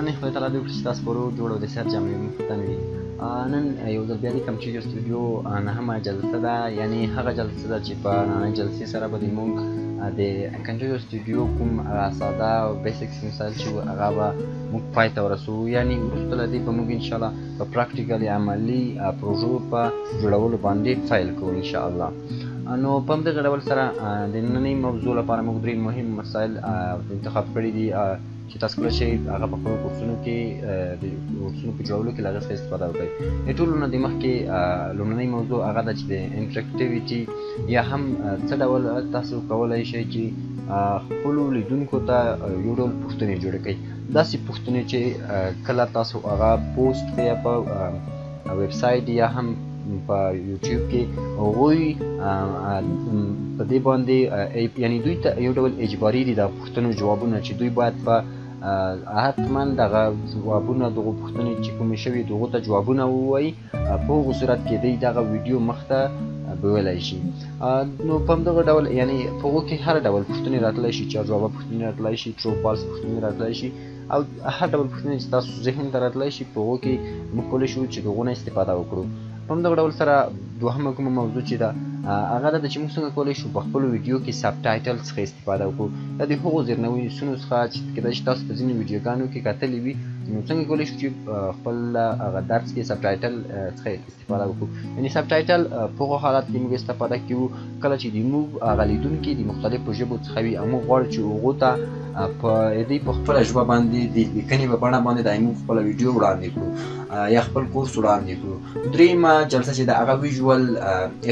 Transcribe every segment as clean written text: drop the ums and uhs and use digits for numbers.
مننه خدای تعالی دې وکړي چې تاسو پرو جوړو د صحت جامې مفتن وي. نن یو ځل بیا د کمپیوټر سټوډیو نهمه جلسه ده، یعنی هغه جلسه ده چې په نننۍ جلسې سره به موږ د کمپیوټر سټوډیو کوم ساده او بیسیکس مسایل چې هغه به موږ پای ته ورسوو، یعنی وروسته له دې به موږ انشاءالله په پراکټیکلي عملي پروژو په جوړولو باندې پیل کوو انشاءالله. نو په همدغه ډول سره د نننۍ موضوع لپاره موږ درې مهم مسایل انتخاب کړي دي چې تاسو کولی شئ هغه په خپلو کورسونو کې د کورسونو په جوړولو کې له هغې څخه استفاده وکړئ. د ټولو نه د مخکې لومړنۍ موضوع هغه ده چې د انټراکټیویټي یا هم څه ډول تاسو کولی شئ چې خپلو لیدونکو ته یو ډول پوښتنې جوړې کړئ، داسې پوښتنې چې کله تاسو هغه پوسټ کړئ په ویب سایټ یا هم په یوټیوب کې هغوی په دې باندې یعنی دوی ته یو ډول اجباري دي د پوښتنو جوابونه چې دوی باید په حتما دغه جوابونه دغو پوښتنې چې کومې شوي دغو ته جوابونه ووایي، په هغو صورت کې دوی دغه ویډیو مخته بیولی شي. نو په همدغه ډول یعنی په هغو کې هر ډول پوښتنې راتلی شي، چار جوابه پوښتنې راتلی شي، ټرو فالس پوښتنې راتلی شي او هر ډول پوښتنې چې تاسو ذهن ته راتلی شي په هغو کې موږ کولی شو چې د هغو نه استفاده وکړو. په همدغه ډول سره دوهمه کومه موضوع چې ده هغه ده چې موږ څنګه کولی شو په خپلو ویډیو کې سب ټایټل څخه استفاده وکړو. دا د هغو زیرنویسونو څخه چې کیدای شي تاسو په ځینې ویډیوګانو کې کتلي وي، نو څنګه کولی شو چې خپل هغه درس کې سب ټایټل څخه استفاده وکړو. یعنې سب ټایټل په هغو حالات کې موږ استفاده کوو کله چې د موږ هغه لیدونکي د مختلفو ژبو څخه وي او موږ غواړو چې هغو ته دوی په خپله ژبه باندې د لیکنې په بڼه باندې موږ خپله ویډیو وړاندې کړو یا خپل کورس وړاندې کړو. درېیمه جلسه چې د هغه ویژوال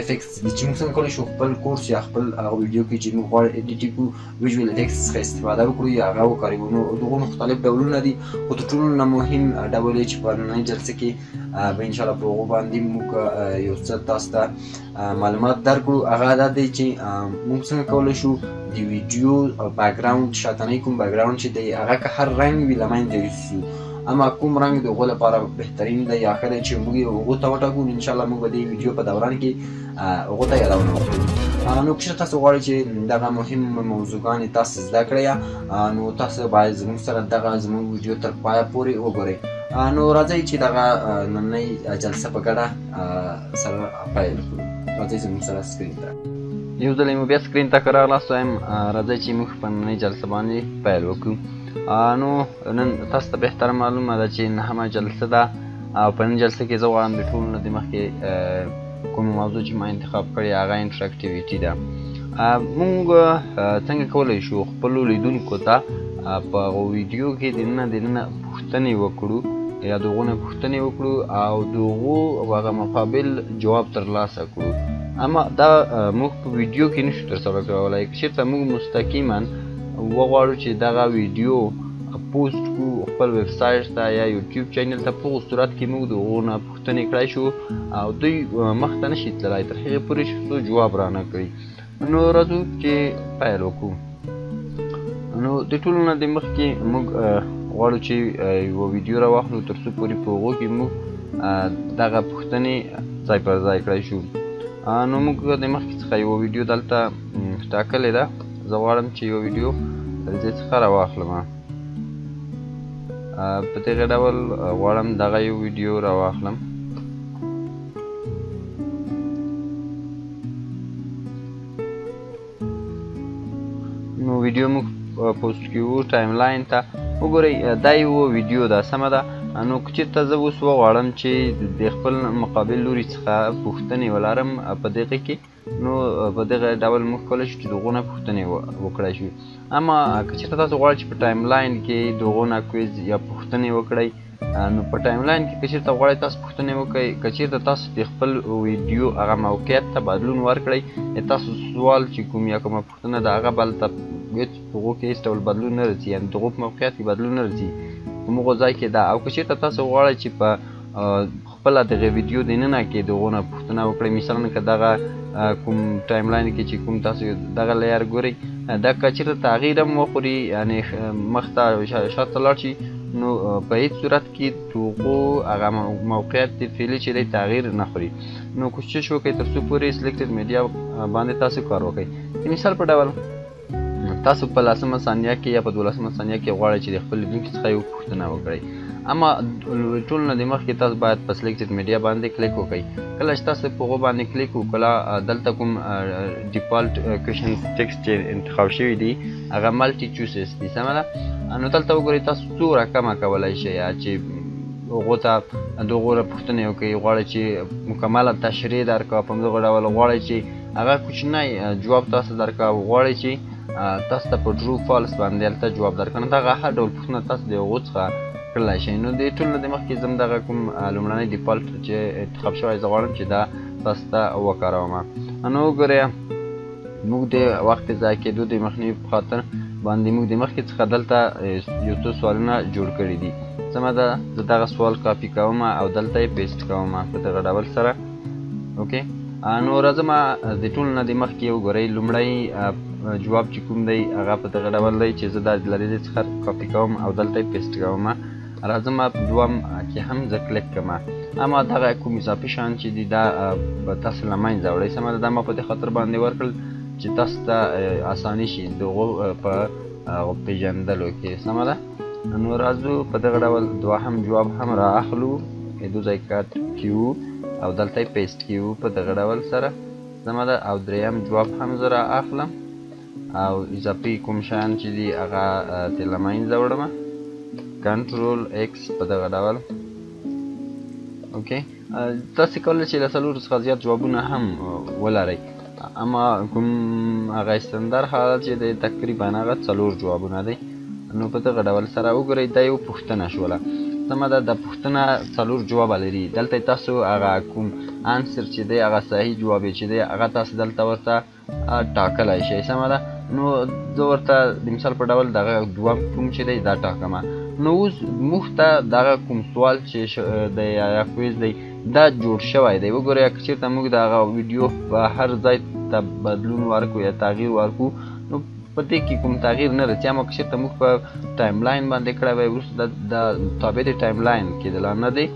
افیکټس دي چې موږ څنګه کولی شو خپل کورس یا خپل هغه ویډیو کې چې موږ غواړو ایډیټ کړو ویژوال افیکټس څخه استفاده وکړو یا هغه وکاروو. نو دغو مختلف ډولونه دي، خو تر ټولو نه مهم ډول یې چې په نننۍ جلسه کې به انشاءالله په هغو باندې موږ یو څه تاسو ته معلومات درکړو. هغه دا دی چې موږ څنګه کولی شو د ویډیو بیکګراوند شاتنی کوم بیکګراوند چې دی هغه که هر رنګ وي له منځه یوسو، اما کوم رنګ د هغو لپاره بهترین دی یا ښه دی چې موږ یې هغو ته وټاکو. انشاءالله موږ به د ویډیو په دوران کې هغو ته یادونه وکړو. نو که تاسو غواړئ چې دغه مهم موضوعګانې تاسو زده کړئ نو تاسو باید زموږ سره دغه زموږ ویډیو تر پایه پورې وګورئ. نو راځئ چې دغه نننۍ جلسه په ګډه سره پیل کړو. راځئ زموږ سره سکرین ته یو ځل مو بیا سکرین ته که راغلاست وایم راځئ چې موږ په نننۍ جلسه باندې پیل وکړو. نو نن تاسو ته بهتره معلومه ده چې نهمه جلسه ده او په نن جلسه کې زه غواړم د ټولو نه د مخکې کومه موضوع چې ما انتخاب کړې هغه انټراکټیویټي ده. موږ څنګه کولی شو خپلو لیدونکو ته په هغو ویډیو کې دننه پوښتنې وکړو یا د هغو نه پوښتنې وکړو او د هغو هغه مقابل جواب ترلاسه کړو. اما دا موږ په ویډیو کې نشو ترسره کولی. که چېرته موږ مستقیما وغواړو چې دغه ویډیو پوسټ کړو خپل ویب سایټ ته یا یوټیوب چینل ته، په هغو صورت کې موږ د هغو نه پوښتنې کړی شو او دوی مخته نشي تللی تر هغې پورې چې څو جواب رانه کړي. نو راځو چې پیل وکړو. نو د ټولو نه د مخکې موږ غواړو چې یوه ویډیو راواخلو تر څو پورې په هغو کې موږ دغه پوښتنې ځای پر ځای کړی شو. نو موږ د مخکې څخه یوه ویډیو دلته ټاکلې ده. زه غواړم چې یوه ویډیو د دې څخه راواخلم. په دغه ډول غواړم دغه یو ویډیو راواخلم. نو ویډیو موږ پوسټ کوو ټایم لاین ته. وګورئ دا یوه ویډیو ده، سمه ده. نو که چېرته زه اوس وغواړم چې د خپل مقابل لوري څخه پوښتنې ولرم په دغه کې، نو په دغه ډول موږ کولی شو چې د هغو نه پوښتنې وکړی شو. اما که چېرته تاسو غواړئ چې په ټایم لاین کې د هغو نه کویز یا پوښتنې وکړئ، نو په ټایم لاین کې که چېرته غواړئ تاسو پوښتنې وکړئ، که چېرته تاسو د خپل ویډیو هغه موقعیت ته بدلون ورکړئ، تاسو سوال چې کوم یا کومه پوښتنه د هغه بل ته هېڅ په هغو کې هېڅ ډول بدلون نه راځي، یعنې د هغو په موقعیت کې بدلون نه راځي په هغو ځای کې ده. او که چېرته تاسو غواړئ چې په خپله دغه ویډیو دننه کې د هغو نه پوښتنه وکړئ، مثلا که دغه کوم ټایم لاین کې چې کوم تاسو دغه لیار ګورئ دا که چېرته تغییر هم وخوري، یعنې مخته شاته لاړ شي، نو په هېڅ صورت کې د هغو هغه موقعیت فعلي چې دی تغییر نه خوري. نو کوشش وکړئ تر څو پورې سلیکټډ میډیا باندې تاسو کار وکړئ. د مثال په ډول تاسو په 10مه ثانیه کې یا په 12مه ثانیه کې غواړئ چې د خپل لیدونکي څخه یو پوښتنه وکړئ. اما ټول نه د مخکې تاسو باید په سلیکټډ میډیا باندې کلیک وکړئ. کله چې تاسو په هغو باندې کلیک وکړه دلته کوم ډیفالټ کوېشن ټیکسټ چې انتخاب شوي دي هغه ملټي چوسز دي، سمه ده. نو دلته وګورئ تاسو څو رقمه کولی شئ چې هغو ته د هغو پوښتنې وکړئ. غواړئ چې مکمله تشریح درکړه، په همدغه ډول غواړئ چې هغه کوچنی جواب تاسو درکړه، غواړئ چې تاسو ته په ټرو فالس باندې هلته جواب درکړه. نو دغه هر ډول پوښتنه تاسو د هغو څخه کړلی شئ. نو د ټول نه د مخکې زه دغه کوم لومړنی ډیفالټ چې انتخاب شوی زه غواړم چې دا تاسو ته وکاروم. نو وګورئ موږ د وخت ضایع کېدو د مخنیوي په خاطر باندې موږ د مخکې څخه دلته یو څو سوالونه جوړ کړي دي. سمه ده، زه دغه سوال کاپي کوم او دلته یې پیسټ کوم په دغه ډول سره. اوکې، نو راځم د ټول نه د مخکې وګورئ لومړی جواب چې کوم دی هغه په دغه ډول دی چې زه دا له دې څخه کاپي کوم او دلته یې پیسټ کوم. راځم په دوم کې هم زه کلیک کوم. اما دغه کوم اضافي شیان چې دي دا به تاسو له منځه وړئ. سمه ده، دا ما په دې خاطر باندې ورکړل چې تاسو ته اساني شي د هغو په پېژندلو کې. سمه ده، نو راځو په دغه ډول دوهم جواب هم را اخلو، دو ځای کټ کیو او دلته یې پیسټ کیو په دغه ډول سره. سمه ده، او دریم جواب هم زه را اخلم او اضافي کوم شیان چې دي هغه ترې له منځه وړم، کنټرول ایکس په دغه ډول. اوکې، تاسو کولی شئ له 4 څخه زیات جوابونه هم ولرئ، اما کوم هغه استندار حالت چې دی تقریبا هغه 4 جوابونه دی. نو په دغه ډول سره وګورئ دا یو پوښتنه شوله. سمه ده، د پوښتنه 4 جواب لري. دلته تاسو هغه کوم انسر چې دی هغه صحیح جواب چې دی هغه تاسو دلته ورته ټاکلی شئ. سمه ده، نو زه ورته د مثال په ډول دغه دوم کوم چې دی دا ټاکمه. نو اوس موږ ته دغه کوم سوال چې دی یا کویز دی دا جوړ شوی دی. وګورئ که چېرته موږ د هغه ویډیو په هر ځای ته بدلون ورکړو یا تغییر ورکړو نو په دې کې کوم تغییر نه راځي. اما که چېرته موږ په ټایم لاین باندې کړی وای وروسته د تابع د ټایم لاین کېدله نه دی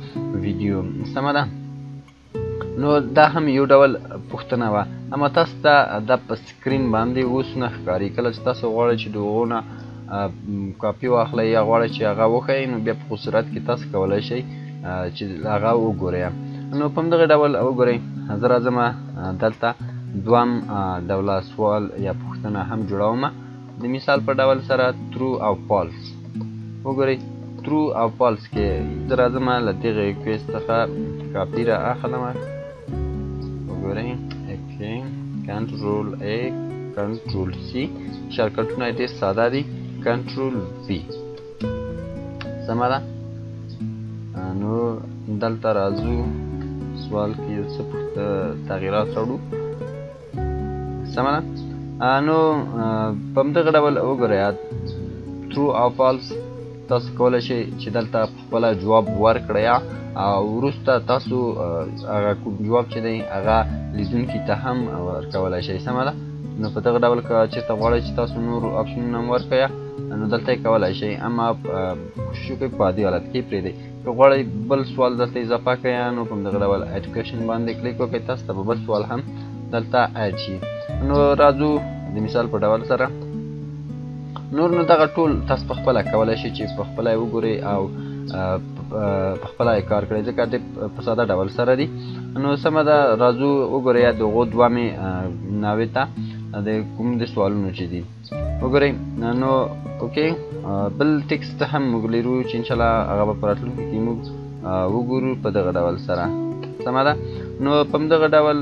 ویډیو. سمه ده، نو دا هم یو ډول پوښتنه وه، اما تاسو ته دا په سکرین باندې اوس نه ښکاري. کله چې تاسو غواړئ چې د هغو نه کاپي واخلئ یا غواړئ چې هغه وښیئ نو بیا په خو صورت کې تاسو کولی شئ چې هغه وګورئ. نو په همدغه ډول وګورئ زه راځم دلته دوم ډوله سوال یا پوښتنه هم جوړوم د مثال په ډول سره ترو او فالس. وګورئ ترو او فالس کې زه راځم له دغې کویز څخه کاپي را اخلم. وګورئ کنټرول ا کنټرول سی، شارټکټونه یې ډېر ساده دي، کنټرول وی. سمه ده، نو دلته راځو سوال کې څه تغییرات راوړو. سمه ده، نو په همدغه ډول وګورئ ترو او فالس تاسو کولی شئ چې دلته خپله جواب ورکړئ او وروسته تاسو هغه کوم جواب چې دی هغه لیدونکي ته هم ورکولی شئ. سمه ده، نو په دغه ډول که چېرته غواړئ چې تاسو نور اپشنونه هم ورکړئ نو دلته یې کولی شئ، اما کوشش وکړئ په عادي حالت کې یې پرېږدئ. که غواړئ بل سوال دلته اضافه کړئ نو په همدغه ډول اډ کوېشن باندې کلیک وکړئ، تاسو ته به بل سوال هم دلته اډ شي. نو راځو د مثال په ډول سره نور نو دغه ټول تاسو په خپله کولی شئ چې په خپله یې وګورئ او په خپله یې کار کړئ ځکه د په ساده ډول سره دي. نو سمه ده، راځو وګورئ د هغو دومې ناوې ته د کوم د سوالونو چې دي وګورئ. نو اوکې، بل ټکسټ هم موږ لرو چې انشاءالله هغه به په راتلونکي کې موږ وګورو په دغه ډول سره. سمه ده، نو په همدغه ډول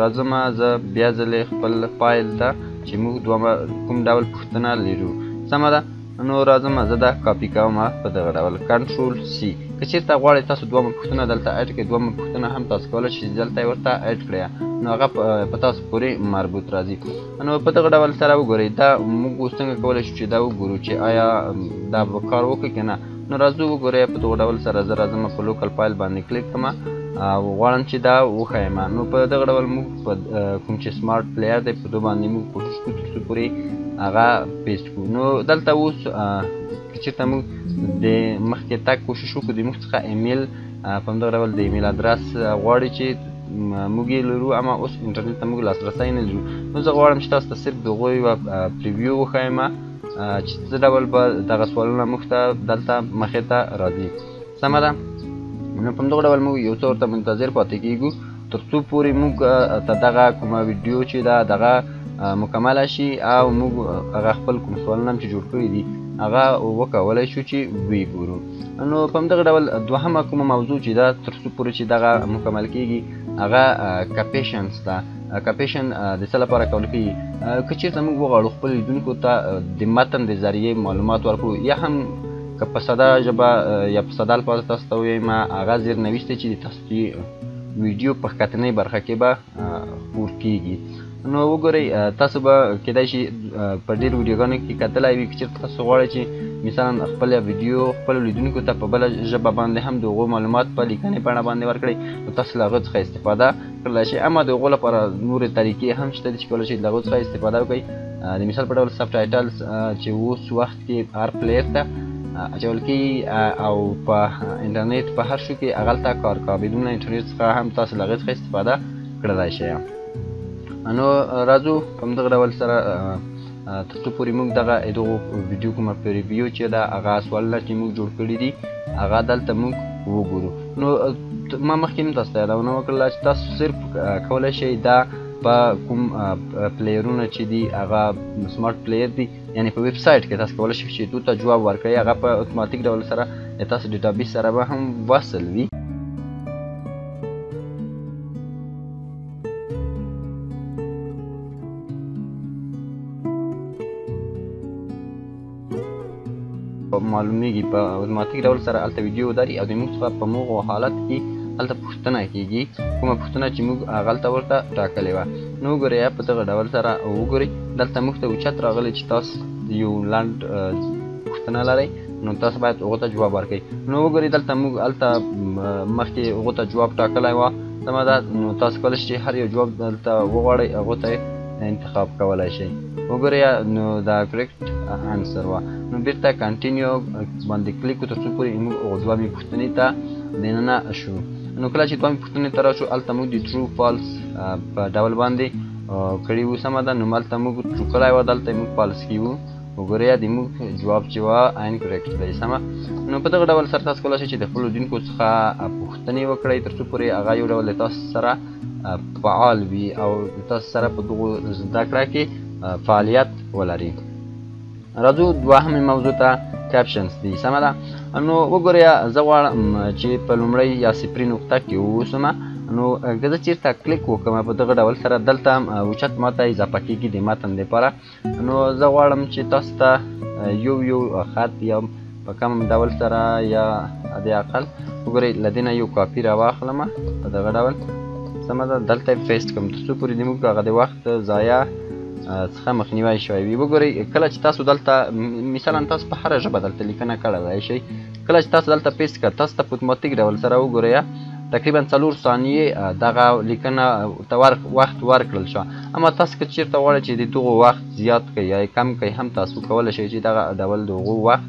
راځم زه بیا ځلې خپل فایل ته چې موږ دومره کوم ډول پوښتنه لرو. سمه ده، نو راځم زه دا کاپي کوم په دغه ډول کنټرول سی. که چېرته غواړئ تاسو دومره پوښتنه دلته اډ کړئ، دومره پوښتنه هم تاسو کولی شئ چې دلته یې ورته اډ کړئ نو هغه په تاسو پورې مربوط راځي. نو په دغه ډول سره وګورئ دا موږ اوس څنګه کولی شو چې دا وګورو چې آیا دا به کار وکړي که نه. نو راځو وګورئ په دغه ډول سره زه راځم په لوکل فایل باندې کلیک کوم او غواړم چې دا وښیم. نو په دغه ډول موږ په کوم چې سمارټ پلیر دی په دو باندې موږ کوشش کوو تر څو پورې هغه پیسټ کړو. نو دلته اوس که چېرته موږ د مخکې تګ کوشش وکړو د موږ څخه ایمیل په همدغه ډول د ایمیل ادرس غواړي چې موږ یې لرو اما اوس انټرنیټ ته موږ لاسرسی نه لرو. نو زه غواړم چې تاسو ته صرف د هغوی یوه پریویو وښیم چې څه ډول به دغه سوالونه موږ ته دلته مخې ته راځي. سمه ده. نو په همدغه ډول موږ یو څه ورته منتظر پاتې کېږو تر څو پورې موږ ته دغه کومه ویډیو چې ده دغه مکمله شي او موږ هغه خپل کوم سوالونه هم چې جوړ کړي دي هغه وکولی شو چې ویې ګورو. نو په همدغه ډول دوهمه کومه موضوع چې ده تر څو پورې چې دغه مکمل کېږي هغه کپیشنز ده. کپیشن د څه لپاره کول کېږي؟ که چېرته موږ وغواړو خپل لیدونکو ته د متن د ذریعې معلومات ورکړو یا هم که په ساده ژبه یا په ساده الفاظو تاسو ته ووایم هغه زیرنویس دی چې د تاسو ویډیو په ښکتنۍ برخه کې به خپور کېږي. نو وګورئ تاسو به کیدای شي په ډېرو ویډیوګانو کې کتلی وي که چېرته تاسو غواړئ چې مثلا خپله ویډیو خپلو لیدونکو ته په بله ژبه باندې هم د هغو معلومات په لیکنې بڼه باندې ورکړئ نو تاسو له هغه څخه استفاده کړلی شئ. اما د هغو لپاره نورې طریقې هم شته دي چې کولی شئ له هغو څخه استفاده وکړئ. د مثال په ډول سب ټایټلز چې اوس وخت کې هر پلیئر ته اچول کېږي او په انټرنیټ په هر شو کې هغلته کار کوه بدون انټرنیټ څخه هم تاسو له هغې څخه استفاده کړلی شئ. نو راځو په همدغه ډول سره تر څو پورې موږ دغه دغو ویډیو کومه پریویو چې ده هغه سوالونه چې موږ جوړ کړي دي هغه دلته موږ وګورو. نو ما مخکې هم تاسو ته یادونه وکړله چې تاسو صرف کولی شئ دا په کوم پلیرونه چې دي هغه سمارټ پلیر دي یعنې په ویب سایټ کې تاسو کولی شئ چې دوی ته جواب ورکړئ هغه په اتوماتیک ډول سره تاسو ډیټابیس سره به هم وصل وي. معلومیږي په اتوماتیک ډول سره هلته ویډیو ودري او د موږ څخه په موغو حالت کې هلته پوښتنه کېږي کومه پوښتنه چې موږ هغلته ورته ټاکلې وه. نو وګورئ په دغه ډول سره وګورئ دلته موږ ته اوچت راغلی چې تاسو یو لنډ پوښتنه لرئ نو تاسو باید هغو ته جواب ورکړئ. نو وګورئ دلته موږ هلته مخکې هغو ته جواب ټاکلی وه سمه ده. نو تاسو کولی شئ چې هر یو جواب دلته وغواړئ هغو ته انتخاب کولی شئ. وګورئ نو دا کریکټ انسر وه. نو بیرته کنټینیو باندې کلیک وکړو تر څو پورې موږ هغو دوهمې پوښتنې ته دننه شو. نو کله چې دوهمې پوښتنې ته راشو هلته موږ د ټرو فالس په ډول باندې کړي وو سمه ده. نو هلته موږ ټرو کړی وه دلته موږ فالس کړي وو. وګورئ د موږ جواب چې وه انکریکټ دی سمه. نو په دغه ډول سره تاسو کولی شئ چې د خپلو لیدونکو څخه پوښتنې وکړئ تر څو پورې هغه یو ډول د تاسو سره فعال وي او د تاسو سره په دغو زده کړه کې فعالیت ولري. راځو دوهمې موضوع ته کیپشنز دي سمه ده. نو وګورئ زه غواړم چې په لومړۍ یا صفري نقطه کې واوسم. نو که زه چېرته کلیک وکړم په دغه ډول سره دلته اوچت ماته اضافه کېږي د متن دپاره. نو زه غواړم چې تاسو ته یو خط یا په کم ډول سره یا د اقل وګورئ له دې نه یو کاپي راواخلم په دغه ډول سمه ده دلته یې پیسټ کړم تر څو پورې زموږ هغه د وخت ضایع څخه مخنیوی شوی وي. وګورئ کله چې تاسو دلته مثلا تاسو په هره ژبه دلته لیکنه کړی شئ کله چې تاسو دلته پیسټ کړه تاسو ته په اتوماتیک ډول سره وګورئ تقریبا 4 ثانیې دغه لیکنه ته وخت ورکړل شو. اما تاسو که چېرته غواړئ چې د دغو وخت زیات کړئ یا کم کړئ هم تاسو کولی شئ چې دغه ډول د هغو وخت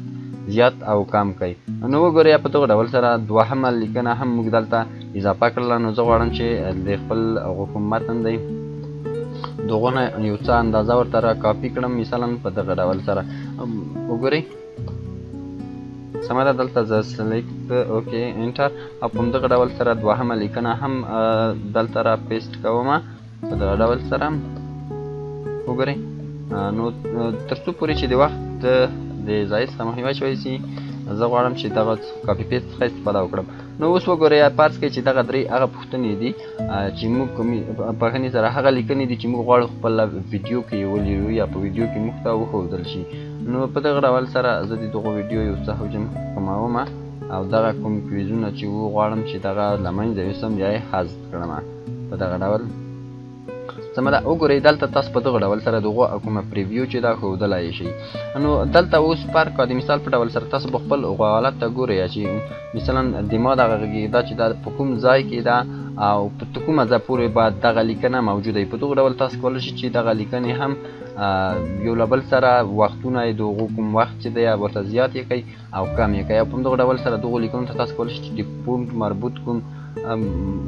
زیات او کم کړئ. نو وګورئ په دغه ډول سره دوهمه لیکنه هم موږ دلته اضافه کړله. نو زه غواړم چې د خپل هغو کوم متن دی د هغو نه یو څه اندازه ورته را کاپي کړم مثلا په دغه ډول سره وګورئ سمه ده. دلته زه سلیکټ اوکې انټر او په همدغه ډول سره دوهمه لیکنه هم دلته را پیسټ کوم په دغه ډول سره وګورئ. نو تر څو پورې چې د وخت د ضایع څخه مخنیوی شوی سي زه غواړم چې دغه کاپي پیسټ څخه استفاده وکړم. نو اوس وګورئ فرض کړئ چې دغه درې هغه پوښتنې دي چې موږ بخښنې سره هغه لیکنې دي چې موږ غواړو خپله ویډیو کې یې ولرو یا په ویډیو کې موږ ته وښودل شي. نو په دغه ډول سره زه د دغو ویډیو یو څه حجم کموم او دغه کوم کویزونه چې وغواړم چې دغه له منځه یوسم یا یې حذف کړم په دغه ډول سمه ده. وګورئ دلته تاسو په دغه ډول سره دغو کومه پریویو چې دا ښودلی شئ. نو دلته اوس فرق د مثال په ډول سره تاسو به خپل هغو حالت ته ګورئ چې مثلا د ما دغه غږېدا چې دا په کوم ځای کې ده او په کومه ځای پورې به دغه لیکنه موجوده وي. په دغه ډول تاسو کولی شئ چې دغه لیکنې هم یو له بل سره وختونه یې د هغو کوم وخت چې دی ورته زیات یې کړئ او کم یې کړئ او په همدغه ډول سره دغو لیکنو ته تاسو کولی شئ چې د پونټ مربوط کوم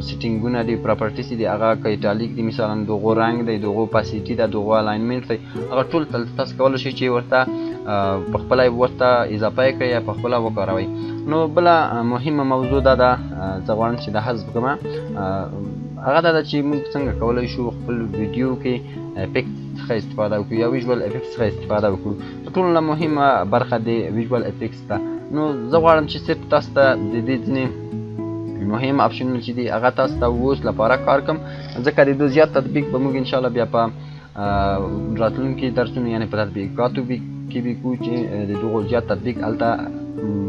سیټینګونه دي پراپرټیز دي هغه که ایټالیک دي مثلا دغه رنګ دی دغه پاسیټي ده دغه الاینمنټ دی هغه ټول تاسو کولی شئ چې ورته په خپله ورته اضافه یې کړئ یا په خپله وکاروئ. نو بله مهمه موضوع دا ده زه غواړم چې دا حذف کړم هغه دا ده چې موږ څنګه کولی شو خپل ویډیو کې افیکټ څخه استفاده وکړو یا ویژوال افیکټ څخه استفاده وکړو. تر ټولو نه مهمه برخه د ویژوال افیکټس ده. نو زه غواړم چې صرف تاسو ته د دې ځینې مهم اپشنونه چې دي هغه تاسو ته اوس لپاره کار کوم ځکه د دوی زیات تطبیق به موږ انشاءالله بیا په راتلونکي درسونو یعنې په تطبیقاتو کې به کوو چې د دغو زیات تطبیق هلته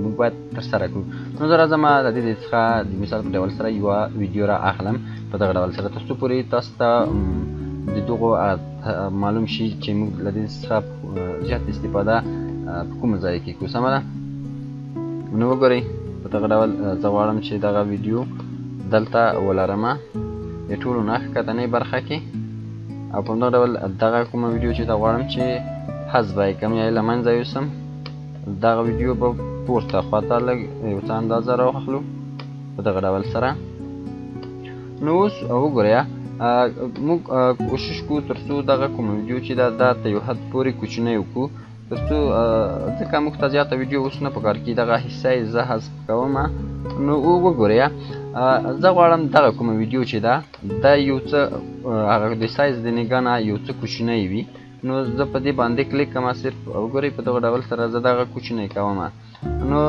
موږ باید ترسره کړو. نو زه راځم د دې څخه د مثال په ډول سره یوه ویډیو را اخلم په دغه ډول سره تر څو پورې تاسو ته د دغو معلوم شي چې موږ له دې څخه زیات استفاده په کومه ځای کې کوو. سمه ده؟ نو وګورئ په دغه ډول زه غواړم چې دغه ویډیو دلته ولرمه د ټولو نه ښکتنۍ برخه کې او په همدغه ډول دغه کومه ویډیو چې زه غواړم چې حذف یې کړم یا یې له منځه یوسم دغه ویډیو به پورته خواته لږ یو څه اندازه راواخلو په دغه ډول سره. نو اوس وګورئ موږ کوشش کوو تر څو دغه کومه ویډیو چې دا ته یو حد پورې کوچنی وکړو تر څو ځکه موږ ته زیاته ویډیو اوس نه پکار کېږي دغه حصه یې زه حذف کوم. نو وګورئ زه غواړم دغه کومه ویډیو چې ده دا یو څه هغه د سایز د نګاه نه یو څه کوچنی وي. نو زه په دې باندې کلیک کوم صرف وګورئ په دغه ډول سره زه دغه کوچنی کوم. نو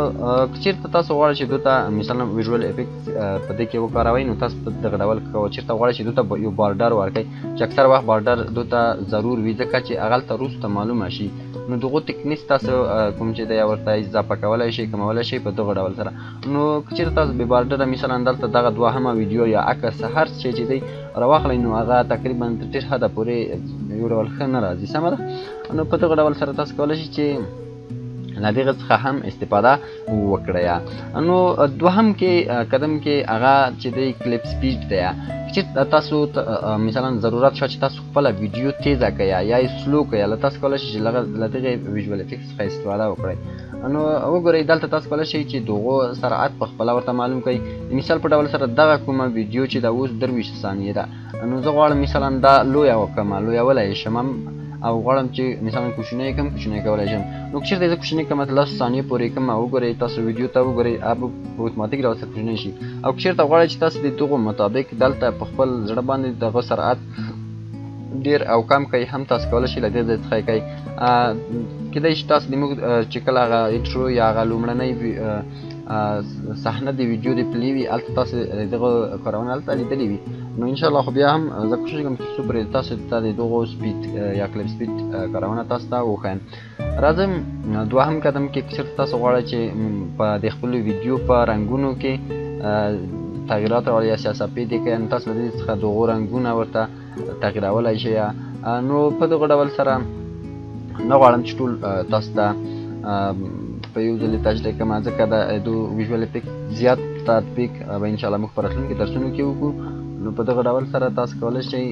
که چېرته تاسو غواړئ چې دوی ته مثلا ویژوال افیکټ په دې کې وکاروئ نو تاسو په دغه ډول چېرته غواړئ چې دوی ته یو بارډر ورکړئ چې اکثر وخت بارډر دوی ته ضرور وي ځکه چې هغلته وروسته معلومه شي. نو دغو تکنیک تاسو کوم چې دی ورته اضافه کولی شئ کمولی شئ په دغه ډول سره. نو که چېرته تاسو بې بارډره مثلا دلته دغه دوهمه ویډیو یا عکس هر شی چې دی راواخلئ نو هغه تقریبا تر ډېر حده پورې یو ډول ښه نه راځي. سمه ده؟ نو په دغه ډول سره تاسو کولی شئ چې له دغه څخه هم استفاده وکړئ. نو دوهم کې قدم کې هغه چې دی کلیپ سپیډ دی چې تاسو مثلا ضرورت شو چې تاسو خپله ویډیو تیزه کړئ یا یې سلو کړئ له تاسو کولی شئ چې له دغې ویژوال افیکټ څخه استفاده وکړئ. نو وګورئ دلته تاسو کولی شئ چې دغو سرعت په خپله ورته معلوم کړئ. د مثال په ډول سره دغه کومه ویډیو چې ده اوس 23 ثانیې ده. نو زه غواړم مثلا دا لویه وکړم لویولی یې شم او غواړم چې مثلا کوچنی یې کړم کوچنی کولی شم. نو که چېرته یې زه کوچنی کړم 10 ثانیې پورې کړم وګورئ تاسو ویډیو ته وګورئ هغه به په اتوماتیک ډول سره کوچنی شي. او که چېرته غواړئ چې تاسو د دغو مطابق دلته په خپل زړه باندې دغه سرعت ډېر او کم کوئ هم تاسو کولی شئ له دې ځای څخه یې کوئ. کیدای شي تاسو زموږ چې کله هغه انټرو یا هغه لومړنۍ صحنه د ویډیو د پلې وي هلته تاسو دغه کارونه هلته لیدلې وي. نو انشاءالله خو بیا هم زه کوشش کوم چې څو پورې تاسو ته د دغو سپیډ یا کلیپ سپیډ کارونه تاسو ته وښیم. راځم دوهم قدم کې که چېرته تاسو غواړئ چې په د خپلو ویډیو په رنګونو کې تغییرات راوړئ یا سیاسپید یې کړئ نو تاسو له دې څخه دغو رنګونه ورته تغییرولی شئ. نو په دغه ډول سره نه غواړم چې ټول تاسو ته په یو ځل تشریح کړم ځکه د ویژوال افیکټ زیات تطبیق به انشاءالله موږ په راتلونکي درسونو کې وکړو. نو په دغه ډول سره تاسو کولی شئ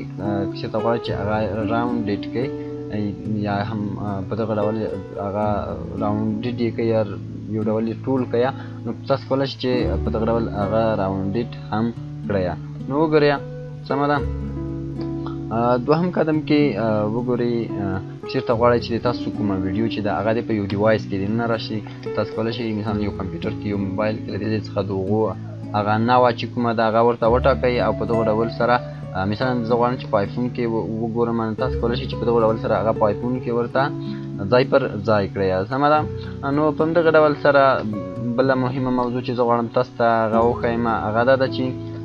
که چېرته غواړئ چې هغه راونډېډ کړئ یا هم په دغه ډول هغه راونډېډ یې کړئ یا یو ډول یې ټول کړئ نو تاسو کولی شئ چې په دغه ډول هغه راونډېډ هم کړئ. نو وګورئ سمه ده. دوهم قدم کې وګورئ چېرته غواړئ چې د تاسو کومه ویډیو چې ده هغه دې په یو ډیوایس کې دننه راشي. تاسو کولی شئ مثلا یو کمپیوټر کې یو موبایل کې له دې څخه د هغو هغه نوعه چې کومه ده هغه ورته وټاکئ او په دغه ډول سره مثلا زه غواړم چې په آیفون کې وګورم نو تاسو کولی شئ چې په دغه ډول سره هغه په آیفون کې ورته ځای پر ځای کړئ. سمه ده؟ نو په همدغه ډول سره بله مهمه موضوع چې زه غواړم تاسو ته هغه وښیم هغه دا ده چې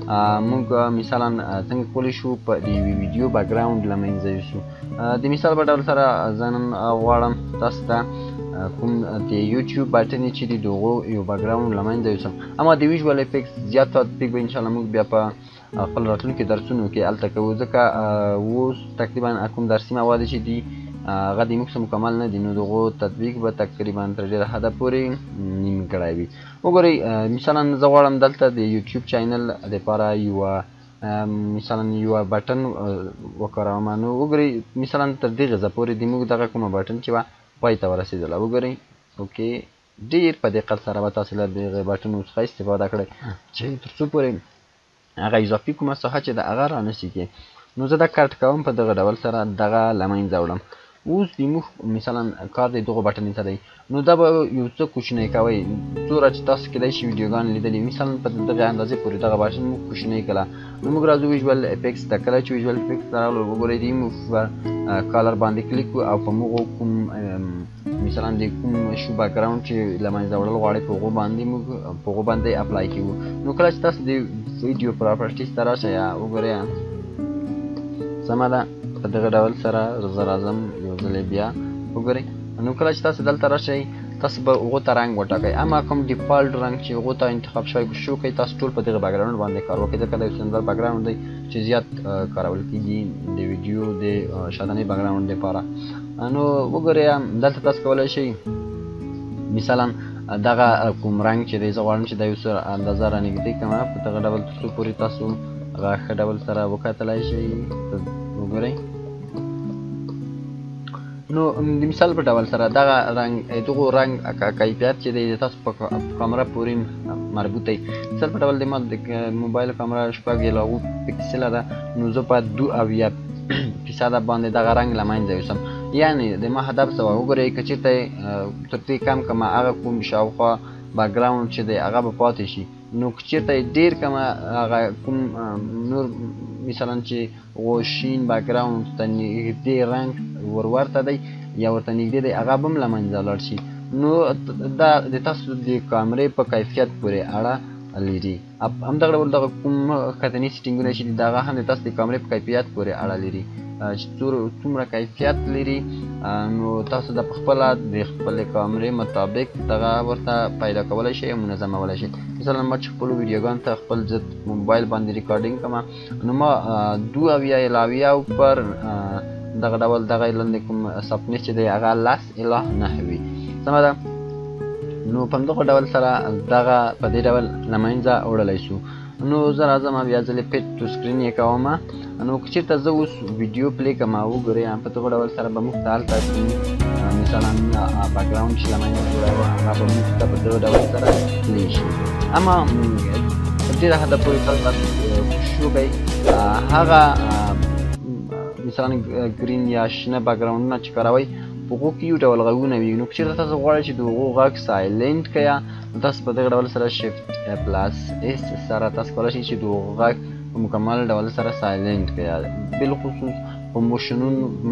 موږ مثلا څنګه کولی شو په د یوې ویډیو بیکګراونډ له منځه یوسو. د مثال په ډول سره زه نن غواړم تاسو ته کوم د یوټیوب بټن چې د دغو یو بیکګراونډ له منځه یوسم اما د ویژوال افیکټ زیات تطبیق به انشاءالله موږ بیا په خپل راتلونکي درسونو کې هلته کوو ځکه اوس تقریبا کوم درسي مواد چې دي هغه د موږ څخه مکمل نه دي نو دغو تطبیق به تقریبا تر ډېره حده پورې نیمګړی وي. وګورئ مثلا زه غواړم دلته د یوټیوب چینل دپاره یوه مثلا یوه بټن وکاروم. نو وګورئ مثلا تر دې غځه پورې د موږ دغه کومه بټن چې وه پای ته ورسېدله. وګورئ اوکې ډېر په دقت سره به تاسو له دغې بټنو څخه استفاده کړئ چې تر څو پورې هغه اضافي کومه ساحه چې د هغه رانشي کې. نو زه دا کټ کوم په دغه ډول سره دغه له منځه وړم. اوس زموږ مثلا کار د دغو بټنې ته دی، نو دا به یو څه کوچنی کوئ څومره چې تاسو کیدای شي ویډیوګانې لیدلي مثلا په دغه اندازې پورې دغه بټن موږ کوچنی کړه. نو موږ راځو ویژوال افیکټس ته. کله چې ویژوال افیکټس ته راغلو وګورئ ریموف کالر باندې کلیک کړو او په موږ کوم مثلا د کوم شو بیکګراوند چې له منځه وړل غواړئ په هغو باندې موږ په هغو باندې اپلای کوو. نو کله چې تاسو د ویډیو پراپرټیز ته راشئ وګورئ سمه ده په دغه ډول سره زه راځم یو ځلې بیا وګورئ. نو کله چې تاسو دلته راشئ تاسو به هغو ته رنګ وټاکئ، اما کوم ډیفالټ رنګ چې هغو ته انتخاب شوی شو کوئ تاسو ټول په دغه بیکګراوند باندې کار وکړئ ځکه دا یو سندر بیکګراوند دی چې زیات کارول کېږي د ویډیو د شاتنۍ بیکګراوند لپاره. نو وګورئ دلته تاسو کولی شئ مثلا دغه کوم رنګ چې دی زه غواړم چې دا یو څه اندازه رانږدې کړم په دغه ډول تر څو پورې تاسو هغه ښه ډول سره وکتلی شئ وګورئ. نو د مثال په ډول سره دغه دغو رنګ کیفیت چې دی تاسو په کامره پورې مربوط دی. مثال په ډول د ما د موبایل کامره 6 پکسله ده، نو زه په 2% باندې دغه رنګ له منځه یوسم. یعنې د ما هدف څه وه وګورئ که چېرته تر دې کم کړمه هغه کوم شاوخوا بیکګراوند چې دی هغه به پاتې شي. نو که چېرته یې ډېر کمه هغه کوم نور مثلا چې غوشین بیکګراوند ته نږدې رنګ ورته دی یا ورته نږدې دی هغه به هم له منځه لاړ شي. نو دا د تاسو د کامرې په کیفیت پورې اړه لري. همدغه ډول دغه کوم ښځیني سیټینګونه چې دي دغه هم د تاسو د کامرې په کیفیت پورې اړه لري چې څومره کیفیت لري. نو تاسو د خپله د خپلې کامرې مطابق دغه ورته پیدا کولی شئ او منظمولی شئ. مثلا ما چې خپلو ویډیوګانو ته خپل ضد موبایل باندې ریکارډینګ کومه نو ما 2 پر دغه ډول دغه لاندې کوم سپنیس چې دی هغه 10:9 وي سمه ده. نو په همدغه ډول سره دغه په دې ډول له منځه وړلی شو. نو زه راځم بیا ځلې پیټ ټو سکرین یې کوم. نو که چېرته زه اوس ویډیو پلی کوم وګورئ په دغه ډول سره به موږ ته هلته مثلا بیکګراوند چې له منځه جوړوه هغه به موږ ته په دغه ډول سره پلی شي. اما تر ډېره حده پورې تاسو کوشش وکئ هغه مثلا ګرین یا شنه بیکګراوندونه چې کاروئ په هغو کې یو ډول غږونه وي. نو که چېرته تاسو غواړئ چې د هغو غږ سایلنټ کړئ نو تاسو په دغه ډول سره شفټ پلس اس سره تاسو کولی شئ چې د هغو غږ په مکمل ډول سره سایلنټ کړئ. بالخصوص په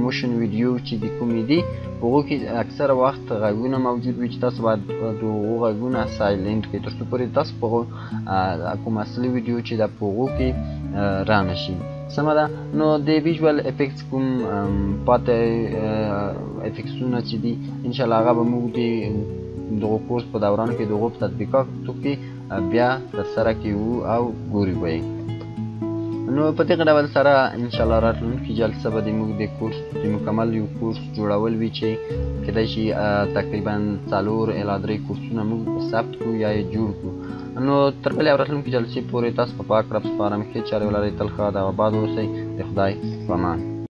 موشن ویډیو چې د کومې دي په هغو کې اکثره وخت غږونه موجود وي چې تاسو باید د هغو غږونه سایلنټ کړئ تر څو پورې تاسو په هغو کوم اصلي ویډیو چې ده په هغو کې رانه شي سمه ده. نو د ویژوال افیکټس کوم پاتې افیکټسونه چې دي انشاءالله هغه به موږ د دغو کورس په دوران کې د هغو په تطبیقاتو کې بیا ترسره کوو او ګورو به یې. نو په دغه ډول سره انشاءالله راتلونکي جلسه به د موږ د کورس د مکمل یو کورس جوړول وي چې کیدای شي تقریبا 4 الی 3 کورسونه موږ ثبت کړو یا یې جوړ کړو. نو تر بلې راتلونکي جلسې پورې تاسو په پاک رب سپارم ښې چارې ولرئ، تل ښاد او آباد اوسئ. د خدای په امان.